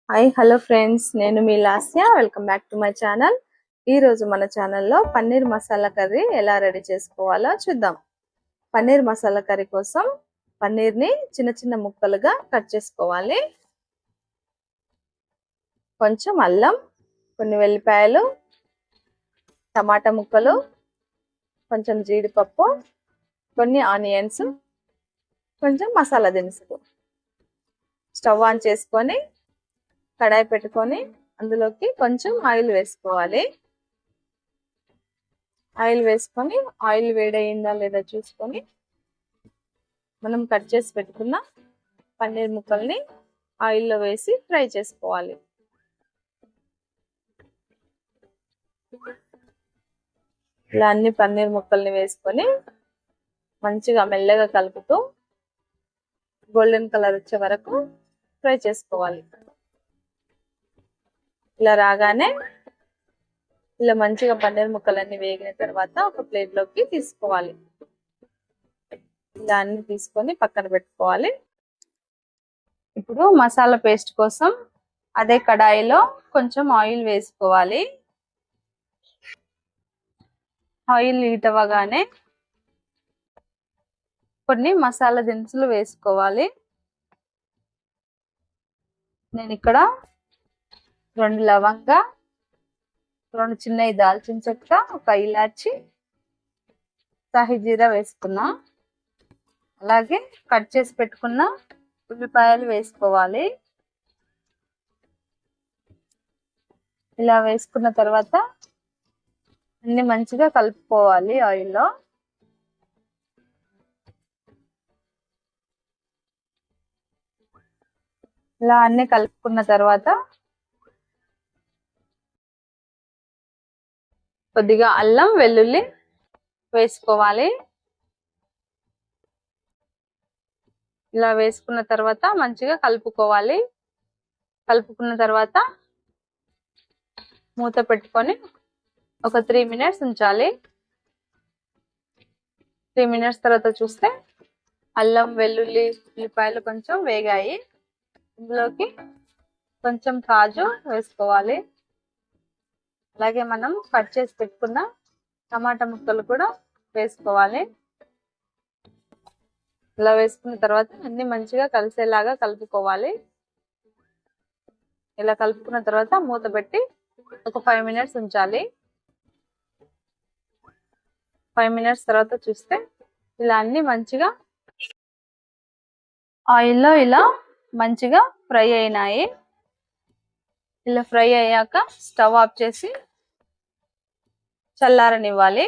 Hi hello friends, నేను మీ Lasya. Welcome back to my channel. ఈరోజు మన ఛానల్లో పన్నీర్ మసాలా కర్రీ ఎలా రెడీ చేసుకోవాలో చూద్దాం. పన్నీర్ మసాలా కర్రీ కోసం పన్నీర్ని చిన్న చిన్న ముక్కలుగా కట్ చేసుకోవాలి. కొంచెం అల్లం, కొన్ని వెల్లిపాయలు, టమాటా ముక్కలు, కొంచెం జీడిపప్పు, కొన్ని ఆనియన్స్, కొంచెం మసాలా దినుసులు. స్టవ్ ఆన్ చేసుకొని కడాయి పెట్టుకొని అందులోకి కొంచెం ఆయిల్ వేసుకోవాలి. ఆయిల్ వేసుకొని ఆయిల్ వేడయిందా లేదా చూసుకొని మనం కట్ చేసి పెట్టుకున్న పన్నీర్ ముక్కల్ని ఆయిల్లో వేసి ఫ్రై చేసుకోవాలి. ఇలా అన్ని పన్నీర్ ముక్కల్ని వేసుకొని మంచిగా మెల్లగా కలుపుతూ గోల్డెన్ కలర్ వచ్చే వరకు ఫ్రై చేసుకోవాలి. ఇలా రాగానే ఇలా మంచిగా పన్నీర్ ముక్కలన్నీ వేగిన తర్వాత ఒక ప్లేట్లోకి తీసుకోవాలి. ఇలా అన్ని తీసుకొని పక్కన పెట్టుకోవాలి. ఇప్పుడు మసాలా పేస్ట్ కోసం అదే కడాయిలో కొంచెం ఆయిల్ వేసుకోవాలి. ఆయిల్ హీట్ అవ్వగానే కొన్ని మసాలా దినుసులు వేసుకోవాలి. నేను ఇక్కడ 2 లవంగా, 2 చిన్నవి దాల్చిన చెక్క, 1 ఇలాచి, సాహిజీరా వేసుకున్నా. అలాగే కట్ చేసి పెట్టుకున్న ఉల్లిపాయలు వేసుకోవాలి. ఇలా వేసుకున్న తర్వాత అన్ని మంచిగా కలుపుకోవాలి ఆయిల్లో. ఇలా అన్ని కలుపుకున్న తర్వాత కొద్దిగా అల్లం వెల్లుల్లి వేసుకోవాలి. ఇలా వేసుకున్న తర్వాత మంచిగా కలుపుకోవాలి. కలుపుకున్న తర్వాత మూత పెట్టుకొని ఒక 3 మినిట్స్ ఉంచాలి. 3 మినిట్స్ తర్వాత చూస్తే అల్లం వెల్లుల్లి ఉల్లిపాయలు కొంచెం వేగాయి. ఇందులోకి కొంచెం కాజు వేసుకోవాలి. అలాగే మనం కట్ చేసి పెట్టుకున్న టమాటా ముక్కలు కూడా వేసుకోవాలి. ఇలా వేసుకున్న తర్వాత అన్ని మంచిగా కలిసేలాగా కలుపుకోవాలి. ఇలా కలుపుకున్న తర్వాత మూత పెట్టి ఒక 5 మినిట్స్ ఉంచాలి. 5 మినిట్స్ తర్వాత చూస్తే ఇలా అన్ని మంచిగా ఆయిల్లో ఇలా మంచిగా ఫ్రై అయినాయి. ఇలా ఫ్రై అయ్యాక స్టవ్ ఆఫ్ చేసి చల్లారనివ్వాలి.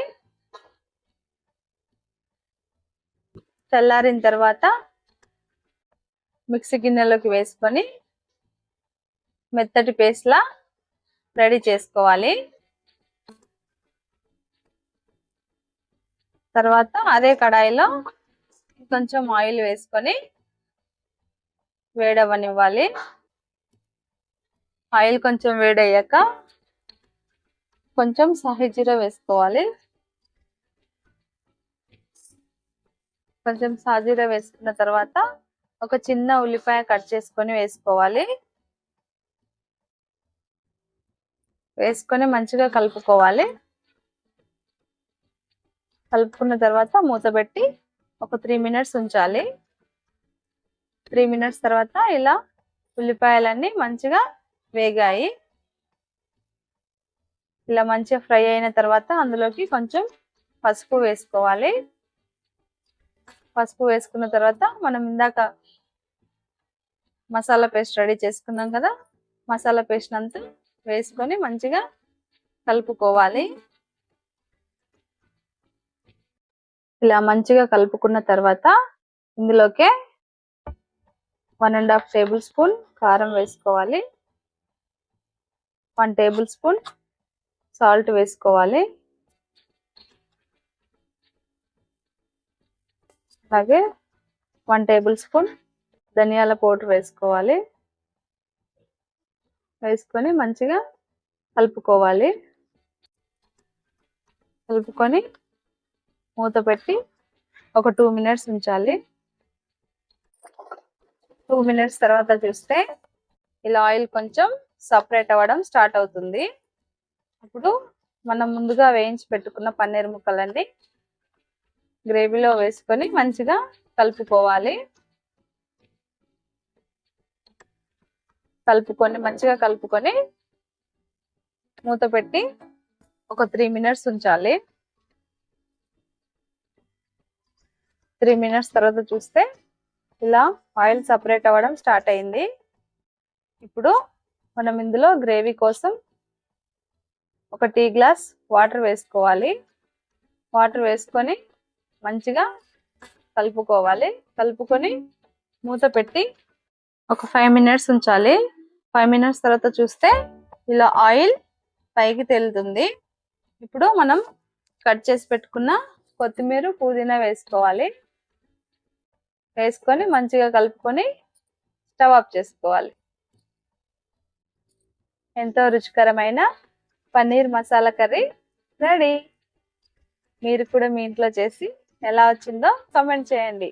చల్లారిన తర్వాత మిక్సీ గిన్నెలోకి వేసుకొని మెత్తటి పేస్ట్లా రెడీ చేసుకోవాలి. తర్వాత అదే కడాయిలో కొంచెం ఆయిల్ వేసుకొని వేడవనివ్వాలి. ఆయిల్ కొంచెం వేడయ్యాక కొంచెం సాహిజీరా వేసుకోవాలి. కొంచెం సాజీరా వేసుకున్న తర్వాత ఒక చిన్న ఉల్లిపాయ కట్ చేసుకొని వేసుకోవాలి. వేసుకొని మంచిగా కలుపుకోవాలి. కలుపుకున్న తర్వాత మూత పెట్టి ఒక 3 మినిట్స్ ఉంచాలి. 3 మినిట్స్ తర్వాత ఇలా ఉల్లిపాయలన్నీ మంచిగా వేగాయి. ఇలా మంచిగా ఫ్రై అయిన తర్వాత అందులోకి కొంచెం పసుపు వేసుకోవాలి. పసుపు వేసుకున్న తర్వాత మనం ఇందాక మసాలా పేస్ట్ రెడీ చేసుకున్నాం కదా, మసాలా పేస్ట్ అంతా వేసుకొని మంచిగా కలుపుకోవాలి. ఇలా మంచిగా కలుపుకున్న తర్వాత ఇందులోకే 1.5 టేబుల్ స్పూన్ కారం వేసుకోవాలి. 1 టేబుల్ స్పూన్ సాల్ట్ వేసుకోవాలి. అలాగే 1 టేబుల్ స్పూన్ ధనియాల పౌడర్ వేసుకోవాలి. వేసుకొని మంచిగా కలుపుకోవాలి. కలుపుకొని మూత పెట్టి ఒక 2 మినిట్స్ ఉంచాలి. 2 మినిట్స్ తర్వాత చూస్తే ఇలా ఆయిల్ కొంచెం సపరేట్ అవ్వడం స్టార్ట్ అవుతుంది. అప్పుడు మనం ముందుగా వేయించి పెట్టుకున్న పన్నీర్ ముక్కలన్నీ గ్రేవీలో వేసుకొని మంచిగా కలుపుకోవాలి. మంచిగా కలుపుకొని మూత పెట్టి ఒక 3 మినిట్స్ ఉంచాలి. 3 మినిట్స్ తర్వాత చూస్తే ఇలా ఆయిల్ సపరేట్ అవ్వడం స్టార్ట్ అయింది. ఇప్పుడు మనం ఇందులో గ్రేవీ కోసం ఒక టీ గ్లాస్ వాటర్ వేసుకోవాలి. వాటర్ వేసుకొని మంచిగా కలుపుకోవాలి. కలుపుకొని మూత పెట్టి ఒక 5 మినిట్స్ ఉంచాలి. 5 మినిట్స్ తర్వాత చూస్తే ఇలా ఆయిల్ పైకి తేలుతుంది. ఇప్పుడు మనం కట్ చేసి పెట్టుకున్న కొత్తిమీర పుదీనా వేసుకోవాలి. వేసుకొని మంచిగా కలుపుకొని స్టవ్ ఆఫ్ చేసుకోవాలి. ఎంతో రుచికరమైన పన్నీర్ మసాలా కర్రీ రెడీ. మీరు కూడా మీ ఇంట్లో చేసి ఎలా వచ్చిందో కామెంట్ చేయండి.